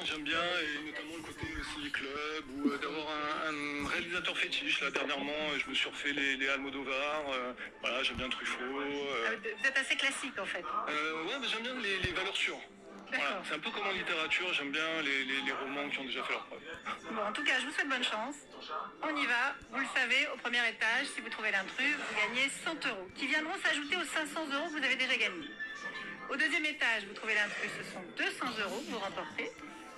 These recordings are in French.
j'aime bien, et notamment le côté ciné club, ou d'avoir un réalisateur fétiche. Là, dernièrement, je me suis refait les Almodovar, voilà, j'aime bien Truffaut. Vous êtes assez classique en fait. Ouais, mais j'aime bien les valeurs sûres. Voilà, c'est un peu comme en littérature, j'aime bien les romans qui ont déjà fait leur preuve. Bon, en tout cas, je vous souhaite bonne chance. On y va, vous le savez, au premier étage, si vous trouvez l'intrus, vous gagnez 100 € qui viendront s'ajouter aux 500 € que vous avez déjà gagnés. Au deuxième étage, vous trouvez l'intrus, ce sont 200 € que vous remportez.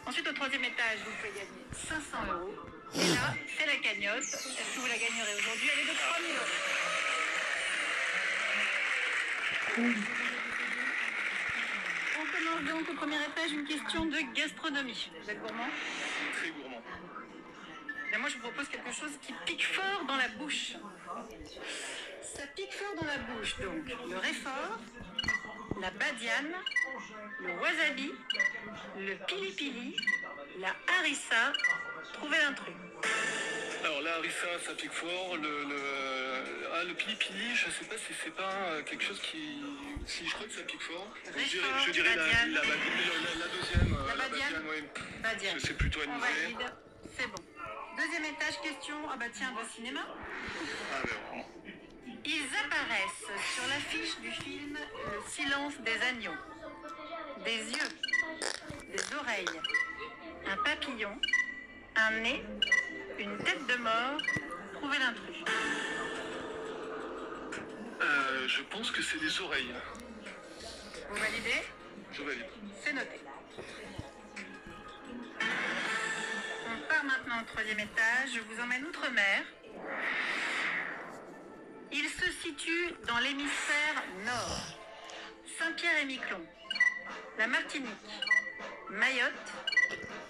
Ensuite, au troisième étage, vous pouvez gagner 500 €. Et là, c'est la cagnotte. Est-ce que vous la gagnerez aujourd'hui? Elle est de 3 000 €. On commence donc au premier étage une question de gastronomie. Vous êtes gourmand? Très gourmand. Et moi, je vous propose quelque chose qui pique fort dans la bouche. Ça pique fort dans la bouche, donc le réfort, la badiane, le wasabi, le pili-pili, la harissa. Trouvez l'intrus. Alors la harissa, ça pique fort. Le pili-pili, je sais pas si c'est pas quelque chose qui... Si, je crois que ça pique fort. Réfort, je dirais la deuxième. La badiane, oui. Badiane. C'est plutôt On anisé. valide, c'est bon. Deuxième étage, question, ah bah tiens, de cinéma. Ah, mais vraiment. Ils apparaissent sur l'affiche du film Le silence des agneaux. Des yeux, des oreilles, un papillon, un nez, une tête de mort. Trouvez l'intrus. Je pense que c'est les oreilles. Vous validez? Je valide. C'est noté. On part maintenant au troisième étage. Je vous emmène outre-mer. Il se situe dans l'hémisphère nord. Saint-Pierre-et-Miquelon, la Martinique, Mayotte,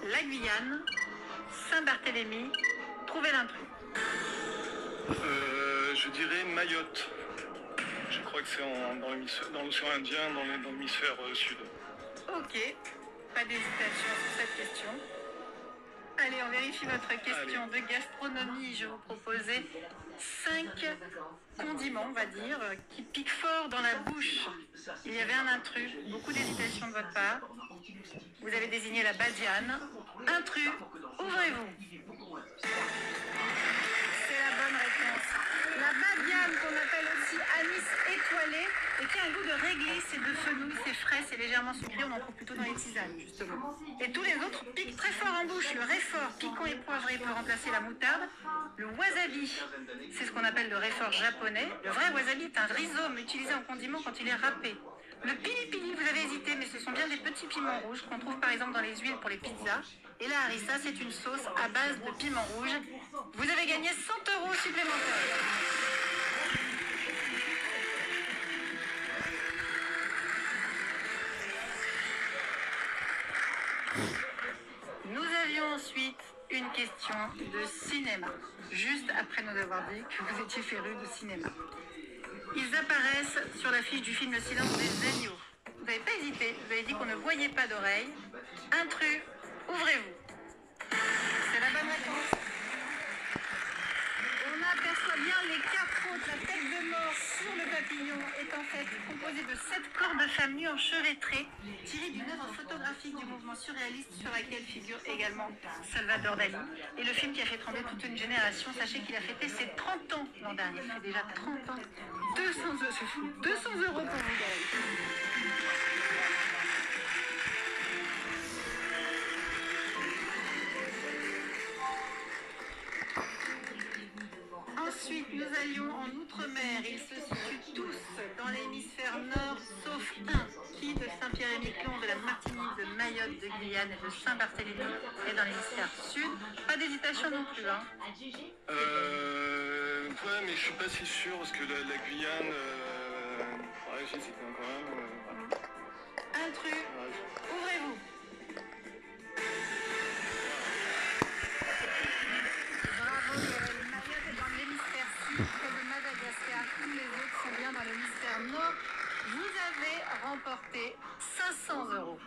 la Guyane, Saint-Barthélemy. Trouvez l'intrus. Je dirais Mayotte. Je crois que c'est dans l'océan Indien, dans l'hémisphère sud. Ok, pas d'hésitation sur cette question. Allez, on vérifie votre question de gastronomie. Je vous proposais 5 condiments, on va dire, qui piquent fort dans la bouche. Il y avait un intrus, beaucoup d'hésitation de votre part. Vous avez désigné la badiane. Intrus, ouvrez-vous. C'est la bonne réponse. La badiane, qu'on appelle aussi anis étoilé, et qui a un goût de réglisse et de fenouil, c'est frais, c'est légèrement sucré, on en trouve plutôt dans les tisanes, justement. Et tous les autres piquent très fort en bouche. Le réfort, piquant et poivré, peut remplacer la moutarde. Le wasabi, c'est ce qu'on appelle le réfort japonais. Le vrai wasabi est un rhizome utilisé en condiment quand il est râpé. Le pili-pili, vous avez hésité, mais ce sont bien des petits piments rouges qu'on trouve par exemple dans les huiles pour les pizzas. Et la harissa, c'est une sauce à base de piment rouge. Vous avez gagné 100 € supplémentaires. Nous avions ensuite une question de cinéma, juste après nous avoir dit que vous étiez férus de cinéma. Ils apparaissent sur l'affiche du film Le silence des agneaux. Vous n'avez pas hésité, vous avez dit qu'on ne voyait pas d'oreilles. Intrus, ouvrez-vous. C'est la bonne réponse. On aperçoit bien les 4 autres. La tête de mort sur le papillon est en fait composée de 7 corps de femmes nues enchevêtrées, tirées d'une œuvre photographique du mouvement surréaliste sur laquelle figure également Salvador Dali. Et le film qui a fait trembler toute une génération, sachez qu'il a fêté ses 30 ans l'an dernier. Ça fait déjà 30 ans. 200 € pour vous, Gaël. Ensuite, nous allions en Outre-mer. Ils se situent tous dans l'hémisphère nord, sauf un, qui de Saint-Pierre-et-Miquelon, de la Martinique, de Mayotte, de Guyane et de Saint-Barthélemy est dans l'hémisphère sud. Pas d'hésitation non plus, hein. Ouais, mais je suis pas si sûr parce que la Guyane, ouais, j'hésite quand même. Intrus, ouvrez-vous. Bravo, Gaël. Mayotte est dans l'hémisphère sud, près de Madagascar. Tous les autres sont bien dans l'hémisphère nord. Vous avez remporté 500 €.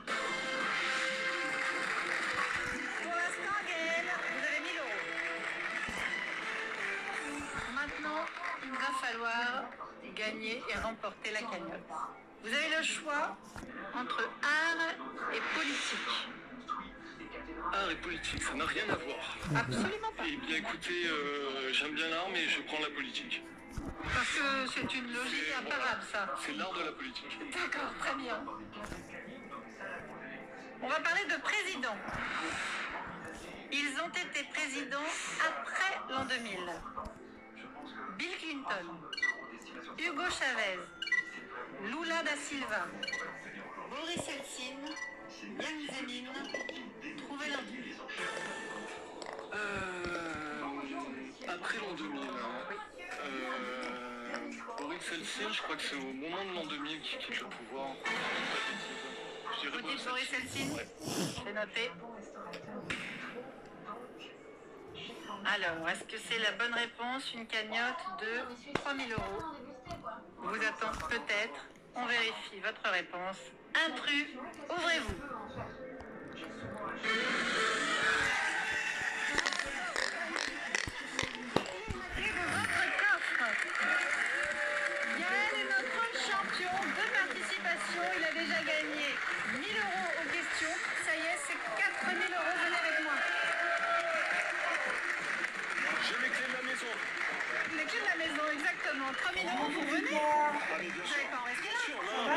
Pour l'instant, Gaël, vous avez 1000 €. Maintenant, il va falloir gagner et remporter la cagnotte. Vous avez le choix entre art et politique. l'art et politique, ça n'a rien à voir. Absolument pas. Eh bien écoutez, j'aime bien l'art, mais je prends la politique. Parce que c'est une logique imparable, ça. C'est l'art de la politique. D'accord, très bien. On va parler de présidents. Ils ont été présidents après l'an 2000. Bill Clinton, Hugo Chavez, Lula da Silva, Boris Eltsine, Jiang Zemin. Trouvez l'un d'eux. Après l'an 2000, Boris Eltsine, je crois que c'est au moment de l'an 2000 qu'il quitte le pouvoir. Je dirais Vous dites Boris Eltsine? Ouais. C'est noté. Alors, est-ce que c'est la bonne réponse? Une cagnotte de 3 000 euros. Vous attend peut-être. On vérifie votre réponse. Intrus, ouvrez-vous. Et de votre coffre. Yael est notre champion de participation. Il a déjà gagné 1 000 euros aux questions. Ça y est, c'est 4 000 euros. Venez avec moi. J'ai les clés de la maison. Les clés de la maison, exactement. 3 000 euros, vous venez? Ah mais bien Vous sûr. n'allez pas en rester là?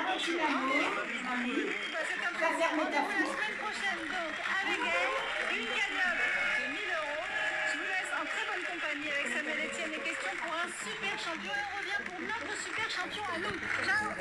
Bien sûr. Bah, c'est un plaisir. Rendez-vous la semaine prochaine, donc, avec elle, une cagnotte de 1 000 euros. Je vous laisse en très bonne compagnie avec Samuel Etienne et questions pour un super champion. Et on revient pour notre super champion à nous. Ciao!